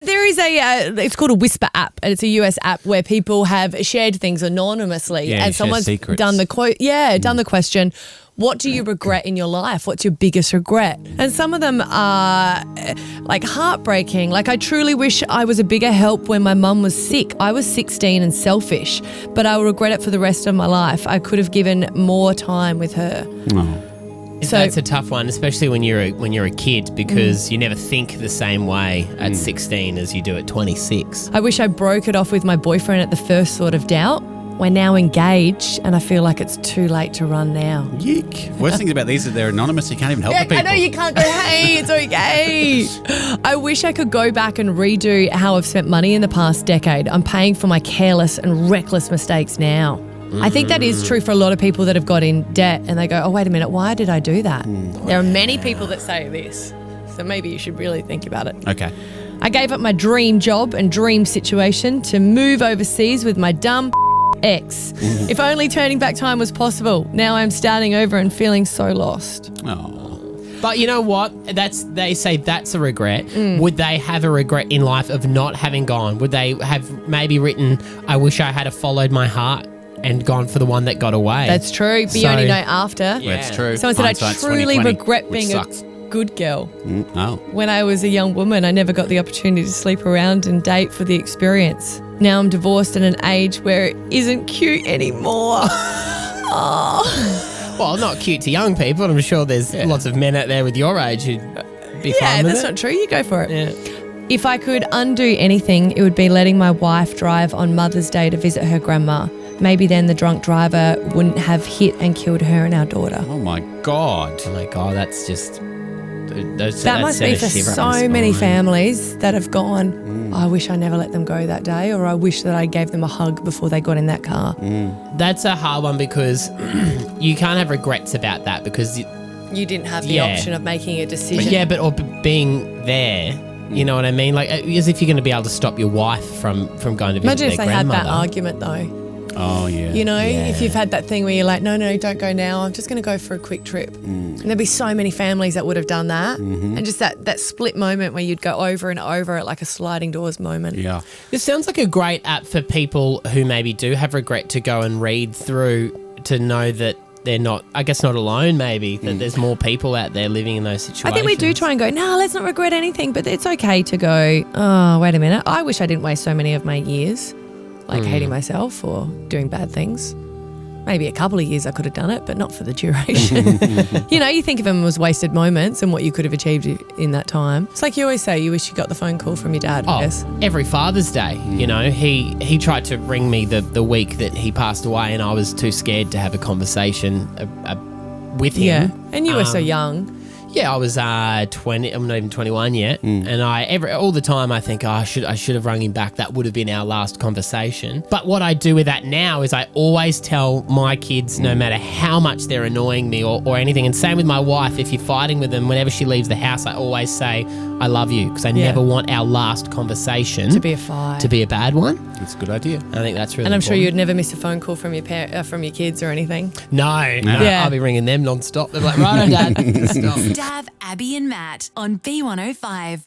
There is it's called a Whisper app, and it's a US app where people have shared things anonymously, and someone's done the done the question, what do you regret in your life? What's your biggest regret? And some of them are like heartbreaking. Like, I truly wish I was a bigger help when my mum was sick. I was 16 and selfish, but I will regret it for the rest of my life. I could have given more time with her. Oh. So that's a tough one, especially when you're a kid, because you never think the same way at 16 as you do at 26. I wish I broke it off with my boyfriend at the first sort of doubt. We're now engaged, and I feel like it's too late to run now. Yuck. Worst thing about these is they're anonymous. You can't even help the people. I know you can't go, hey, it's okay. I wish I could go back and redo how I've spent money in the past decade. I'm paying for my careless and reckless mistakes now. I think that is true for a lot of people that have got in debt and they go, oh, wait a minute, why did I do that? There are many people that say this, so maybe you should really think about it. Okay. I gave up my dream job and dream situation to move overseas with my dumb ex. If only turning back time was possible. Now I'm starting over and feeling so lost. Oh. But you know what? They say that's a regret. Would they have a regret in life of not having gone? Would they have maybe written, I wish I had have followed my heart and gone for the one that got away? That's true, but you only know after. Yeah. That's true. Someone said, I Hindsight's truly 20/20, regret being a sucks. good girl. Oh. When I was a young woman, I never got the opportunity to sleep around and date for the experience. Now I'm divorced at an age where it isn't cute anymore. Oh. Well, not cute to young people. I'm sure there's lots of men out there with your age who'd be fine with that's it. not true. You go for it. Yeah. If I could undo anything, it would be letting my wife drive on Mother's Day to visit her grandma. Maybe then the drunk driver wouldn't have hit and killed her and our daughter. Oh, my God. Oh my God, that's just... That must be for so many families that have gone, I wish I never let them go that day, or I wish that I gave them a hug before they got in that car. That's a hard one because you can't have regrets about that because... You didn't have the option of making a decision. Or being there, you know what I mean? Like, as if you're going to be able to stop your wife from going to visit Imagine if their they had grandmother. that argument though. Oh, yeah. You know, if you've had that thing where you're like, no, don't go now. I'm just going to go for a quick trip. And there'd be so many families that would have done that. And just that split moment where you'd go over and over at like a sliding doors moment. Yeah. This sounds like a great app for people who maybe do have regret to go and read through to know that they're not, I guess, not alone maybe, that there's more people out there living in those situations. I think we do try and go, no, let's not regret anything, but it's okay to go, oh, wait a minute. I wish I didn't waste so many of my years like hating myself or doing bad things. Maybe a couple of years I could have done it, but not for the duration. You know, you think of them as wasted moments and what you could have achieved in that time. It's like you always say, you wish you got the phone call from your dad, I guess. Every Father's Day, you know, he tried to ring me the week that he passed away and I was too scared to have a conversation with him. Yeah, and you were so young. Yeah, I was 20. I'm not even 21 yet, and all the time I think, I should have rung him back. That would have been our last conversation. But what I do with that now is I always tell my kids, no matter how much they're annoying me or anything, and same with my wife. If you're fighting with them, whenever she leaves the house, I always say, I love you, because I never want our last conversation to be a fight, to be a bad one. That's a good idea. I think that's really. And I'm sure important. you'd never miss a phone call from your from your kids or anything. No. Yeah. I'll be ringing them non-stop. They're like, right on, Dad. Stop. Dav, Abby and Matt on B105.